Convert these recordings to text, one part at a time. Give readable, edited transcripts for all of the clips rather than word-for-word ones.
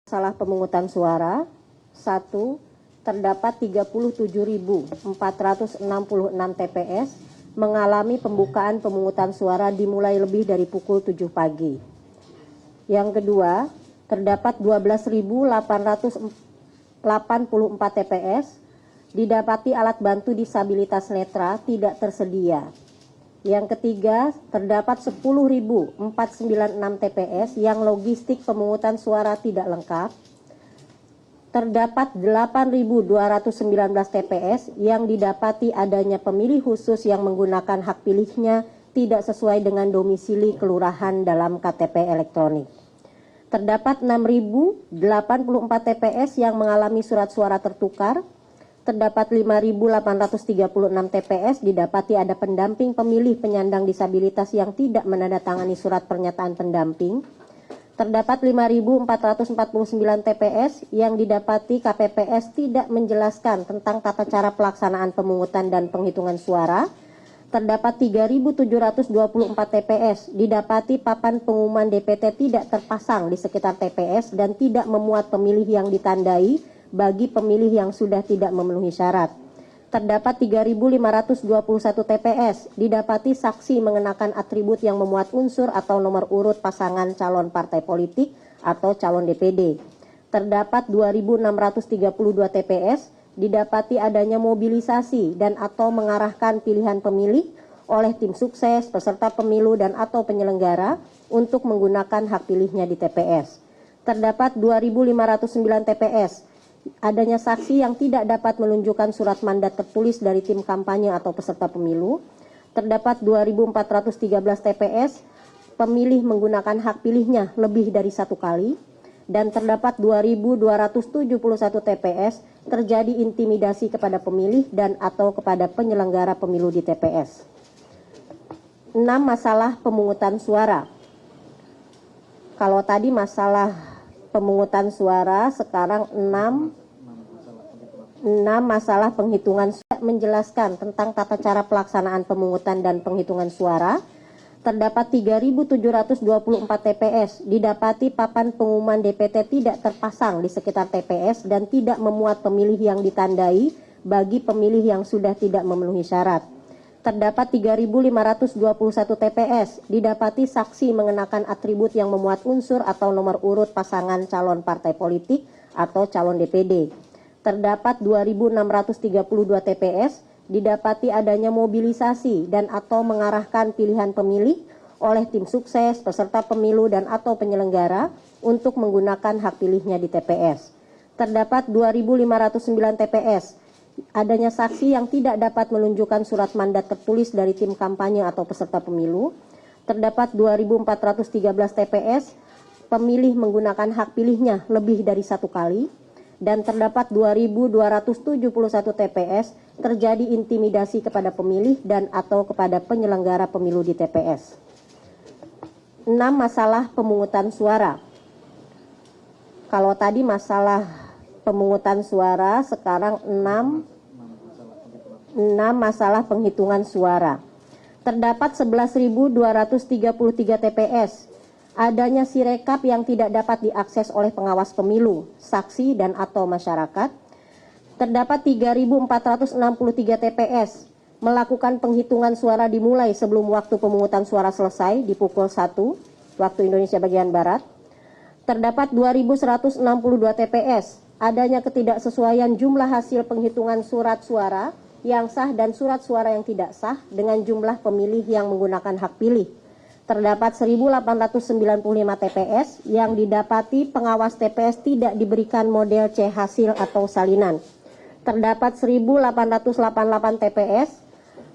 Masalah pemungutan suara, 1. Terdapat 37.466 TPS mengalami pembukaan pemungutan suara dimulai lebih dari pukul 7 pagi. Yang kedua, terdapat 12.884 TPS didapati alat bantu disabilitas netra tidak tersedia. Yang ketiga, terdapat 10.496 TPS yang logistik pemungutan suara tidak lengkap. Terdapat 8.219 TPS yang didapati adanya pemilih khusus yang menggunakan hak pilihnya tidak sesuai dengan domisili kelurahan dalam KTP elektronik. Terdapat 6.084 TPS yang mengalami surat suara tertukar. Terdapat 5.836 TPS didapati ada pendamping pemilih penyandang disabilitas yang tidak menandatangani surat pernyataan pendamping. Terdapat 5.449 TPS yang didapati KPPS tidak menjelaskan tentang tata cara pelaksanaan pemungutan dan penghitungan suara. Terdapat 3.724 TPS didapati papan pengumuman DPT tidak terpasang di sekitar TPS dan tidak memuat pemilih yang ditandai bagi pemilih yang sudah tidak memenuhi syarat. Terdapat 3.521 TPS didapati saksi mengenakan atribut yang memuat unsur atau nomor urut pasangan calon partai politik atau calon DPD. Terdapat 2.632 TPS didapati adanya mobilisasi dan atau mengarahkan pilihan pemilih oleh tim sukses, peserta pemilu dan atau penyelenggara untuk menggunakan hak pilihnya di TPS. Terdapat 2.509 TPS adanya saksi yang tidak dapat menunjukkan surat mandat tertulis dari tim kampanye atau peserta pemilu. Terdapat 2.413 TPS pemilih menggunakan hak pilihnya lebih dari satu kali. Dan terdapat 2.271 TPS terjadi intimidasi kepada pemilih dan atau kepada penyelenggara pemilu di TPS. 6. Masalah pemungutan suara. Kalau tadi masalah pemungutan suara, sekarang 6 masalah penghitungan suara menjelaskan tentang tata cara pelaksanaan pemungutan dan penghitungan suara. Terdapat 3.724 TPS didapati papan pengumuman DPT tidak terpasang di sekitar TPS dan tidak memuat pemilih yang ditandai bagi pemilih yang sudah tidak memenuhi syarat. Terdapat 3.521 TPS didapati saksi mengenakan atribut yang memuat unsur atau nomor urut pasangan calon partai politik atau calon DPD. Terdapat 2.632 TPS didapati adanya mobilisasi dan atau mengarahkan pilihan pemilih oleh tim sukses, peserta pemilu dan atau penyelenggara untuk menggunakan hak pilihnya di TPS. Terdapat 2.509 TPS adanya saksi yang tidak dapat menunjukkan surat mandat tertulis dari tim kampanye atau peserta pemilu. Terdapat 2.413 TPS pemilih menggunakan hak pilihnya lebih dari satu kali. Dan terdapat 2.271 TPS terjadi intimidasi kepada pemilih dan atau kepada penyelenggara pemilu di TPS. 6. Masalah pemungutan suara. Kalau tadi masalah pemungutan suara, sekarang 6 masalah penghitungan suara. Terdapat 11.233 TPS adanya sirekap yang tidak dapat diakses oleh pengawas pemilu, saksi dan atau masyarakat. Terdapat 3.463 TPS melakukan penghitungan suara dimulai sebelum waktu pemungutan suara selesai di pukul 1 waktu Indonesia bagian Barat. Terdapat 2.162 TPS adanya ketidaksesuaian jumlah hasil penghitungan surat suara yang sah dan surat suara yang tidak sah dengan jumlah pemilih yang menggunakan hak pilih. Terdapat 1.895 TPS yang didapati pengawas TPS tidak diberikan model C hasil atau salinan. Terdapat 1.888 TPS,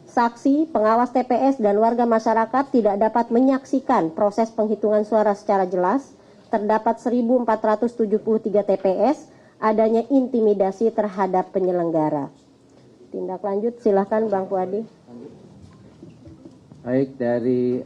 saksi, pengawas TPS, dan warga masyarakat tidak dapat menyaksikan proses penghitungan suara secara jelas. Terdapat 1.473 TPS, adanya intimidasi terhadap penyelenggara. Tindak lanjut, silakan Bang Puadi. Baik, dari